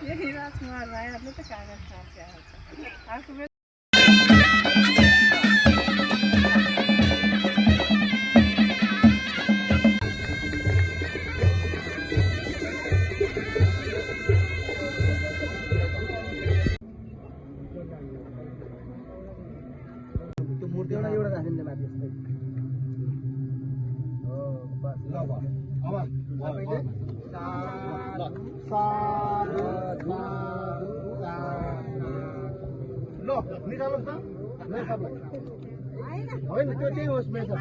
यही राजकुमार भाइहरूले त कागज फाँस्या मूर्ति एउटा राखिन्छ माथि यस्तै हो बस ल अब सबैले ल निकाल्नुहोस् त ल सबलाई होइन त्यो चाहिँ होस् मेरो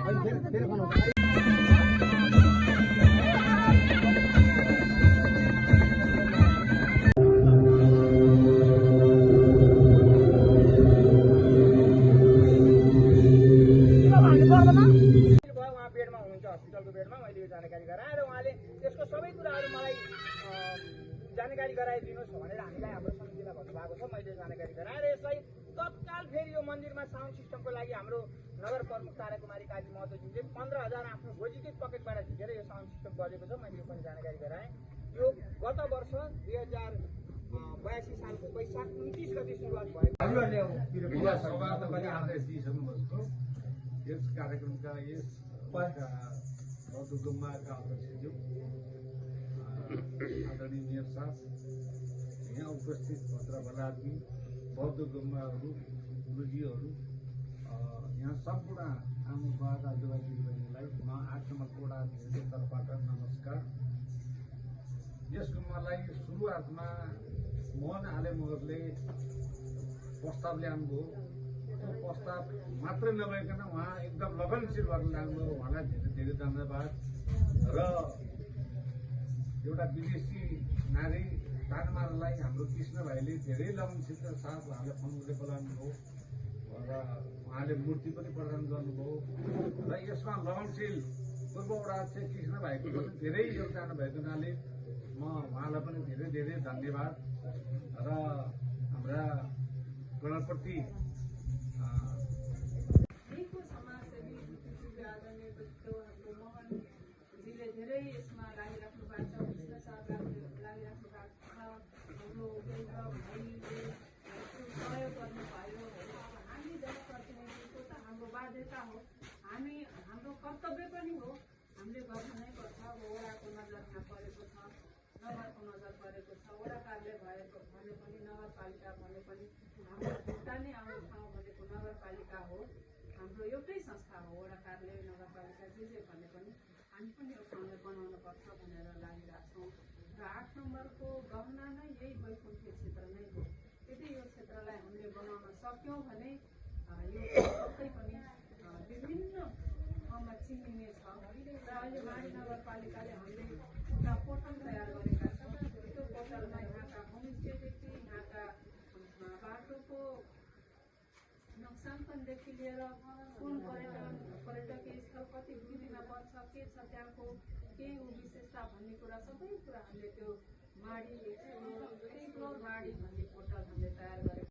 फेरि बनाउँछ हस्पिटलको बेडमा मैले यो जानकारी गराएर उहाँले त्यसको सबै कुराहरू मलाई जानकारी गराइदिनुहोस् भनेर हामीलाई हाम्रो समितिलाई भन्नुभएको छ। मैले जानकारी गराएर यसलाई तत्काल फेरि यो मन्दिरमा साउन्ड सिस्टमको लागि हाम्रो नगर प्रमुख ताराकुमारी काजी महतोजीले 15,000 आफ्नो घोषित पकेटबाट झिकेर यो साउन्ड सिस्टम गरेको छ। मैले यो पनि जानकारी गराएँ। यो गत वर्ष 2082 सालको वैशाख 29 गते सुरुवात भयो। यस कार्यक्रमका बौद्ध गुम्बाका अध्यक्षज्यू आदरणीय मेयर साहब, यहाँ उपस्थित भद्र आदमी, बौद्ध गुम्बाहरू, गुरुजीहरू, यहाँ सम्पूर्ण आमा दाजुभाइ दिदीबहिनीलाई म 8 नम्बर कोडा अध्यक्षको तर्फबाट नमस्कार। यस गुम्बालाई सुरुवातमा मोहन आले मगरले प्रस्ताव ल्याउनुभयो। त्यो प्रस्ताव मात्रै नभइकन उहाँ एकदम लगनशील भएर ल्याउनुभयो। उहाँलाई धेरै धेरै धन्यवाद। र एउटा विदेशी नारी तानमारलाई हाम्रो कृष्ण भाइले धेरै लगनशीलता साथ उहाँलाई फोनले बोलाउनुभयो र उहाँले मूर्ति पनि प्रदान गर्नुभयो। र यसमा लगनशील पूर्व अध्यक्ष कृष्ण भाइको पनि धेरै योगदान भएको हुनाले म उहाँलाई पनि धेरै धेरै धन्यवाद। र हाम्रा गणपति धेरै यसमा लागिराख्नु भएको छ। कृष्ण साहब लागिराख्नु भएको छ। हाम्रो केन्द्र भाइले सहयोग गर्नुभयो। हामी जनप्रतिनिधिको त हाम्रो बाध्यता हो, हाम्रो कर्तव्य पनि हो। हामीले गर्नु नै पर्छ। अब वडाको नजरमा परेको छ, नगरको नजर परेको छ, वडा कार्यालय भएको भने पनि, नगरपालिका भने पनि हाम्रो खुट्टा नै आउने ठाउँ भनेको नगरपालिका हो। हाम्रो एउटै संस्था हो। वडा कार्यालय, नगरपालिका जे भने पनि हामी पनि यो ठाउँलाई बनाउनुपर्छ भनेर लागिरहेको छौँ। र 8 नम्बरको गहना नै यही वैकुण्ठीय क्षेत्र नै हो। यदि यो क्षेत्रलाई हामीले बनाउन सक्यौँ भने यो सबै पनि विभिन्न ठाउँमा चिनिने छ। र अहिले माडी नगरपालिकाले हामीले एउटा पोर्टल तयार गरेका छौँ। त्यो पोर्टलमा यहाँका होमस्टेदेखि यहाँका बाटोको नक्साङ्कनदेखि लिएर कुन पर्यटकीय स्थल कति दूरीमा पर्छ, के छ त्यहाँको, के हो विशेषता भन्ने कुरा सबै कुरा हामीले त्यो माडी एक्सप्लोर माडी भन्ने पोर्टल हामीले तयार गरेका